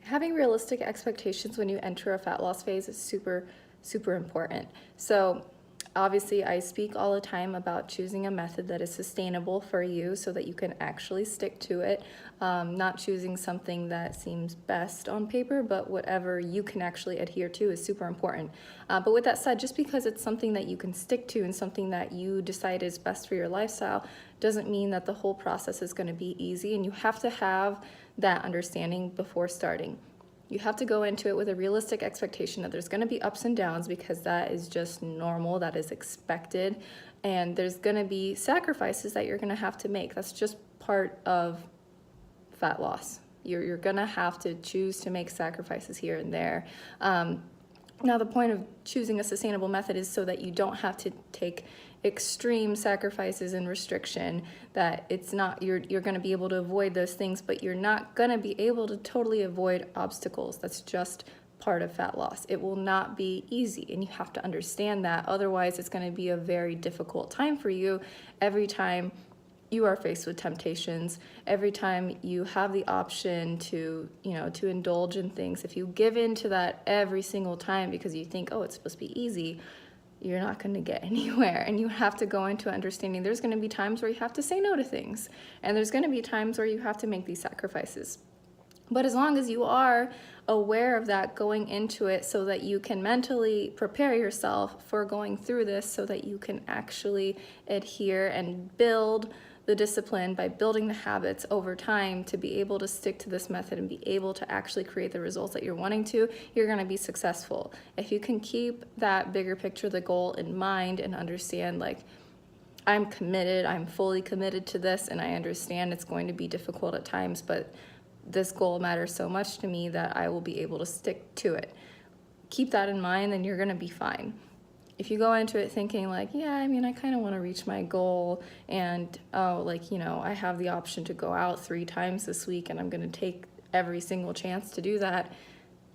Having realistic expectations when you enter a fat loss phase is super, super important. So obviously I speak all the time about choosing a method that is sustainable for you so that you can actually stick to it, not choosing something that seems best on paper, but whatever you can actually adhere to is super important. But with that said, just because it's something that you can stick to and something that you decide is best for your lifestyle doesn't mean that the whole process is going to be easy, and you have to have that understanding before starting. You have to go into it with a realistic expectation that there's going to be ups and downs, because that is just normal, that is expected, and there's going to be sacrifices that you're going to have to make. That's just part of fat loss. You're going to have to choose to make sacrifices here and there. Now, the point of choosing a sustainable method is so that you don't have to take extreme sacrifices and restriction, that it's not, you're going to be able to avoid those things, but you're not going to be able to totally avoid obstacles. That's just part of fat loss. It will not be easy, and you have to understand that. Otherwise, it's going to be a very difficult time for you every time you are faced with temptations, every time you have the option to, to indulge in things. If you give in to that every single time because you think, oh, it's supposed to be easy, you're not going to get anywhere. And you have to go into understanding there's going to be times where you have to say no to things, and there's going to be times where you have to make these sacrifices. But as long as you are aware of that going into it, so that you can mentally prepare yourself for going through this, so that you can actually adhere and build the discipline by building the habits over time to be able to stick to this method and be able to actually create the results that you're wanting to, you're going to be successful. If you can keep that bigger picture, the goal in mind, and understand, like, I'm committed, I'm fully committed to this, and I understand it's going to be difficult at times, but this goal matters so much to me that I will be able to stick to it. Keep that in mind, then you're going to be fine. If you go into it thinking like, yeah, I kind of want to reach my goal, and I have the option to go out 3 times this week, and I'm going to take every single chance to do that,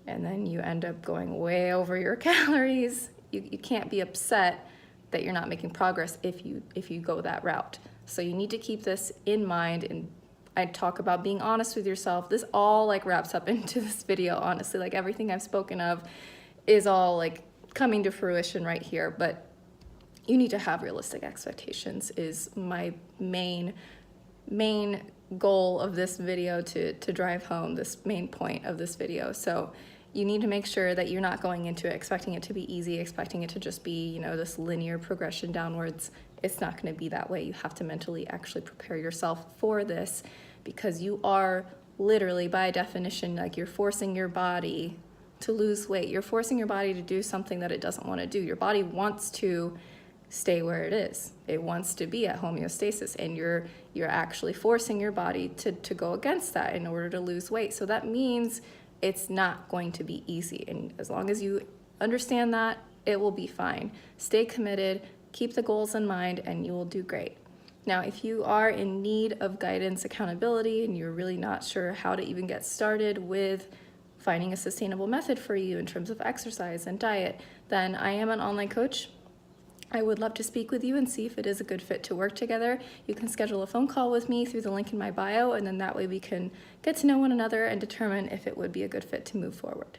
and then you end up going way over your calories, you can't be upset that you're not making progress if you go that route. So you need to keep this in mind, and I talk about being honest with yourself. This all wraps up into this video, honestly. Everything I've spoken of is all coming to fruition right here, but you need to have realistic expectations is my main goal of this video, to drive home this main point of this video. So you need to make sure that you're not going into it expecting it to be easy, expecting it to just be, this linear progression downwards. It's not going to be that way. You have to mentally actually prepare yourself for this, because you are literally, by definition, you're forcing your body to lose weight. You're forcing your body to do something that it doesn't want to do. Your body wants to stay where it is. It wants to be at homeostasis, and you're actually forcing your body to go against that in order to lose weight. So that means it's not going to be easy, and as long as you understand that, it will be fine. Stay committed, keep the goals in mind, and you will do great. Now, if you are in need of guidance, accountability, and you're really not sure how to even get started with finding a sustainable method for you in terms of exercise and diet, then I am an online coach. I would love to speak with you and see if it is a good fit to work together. You can schedule a phone call with me through the link in my bio, and then that way we can get to know one another and determine if it would be a good fit to move forward.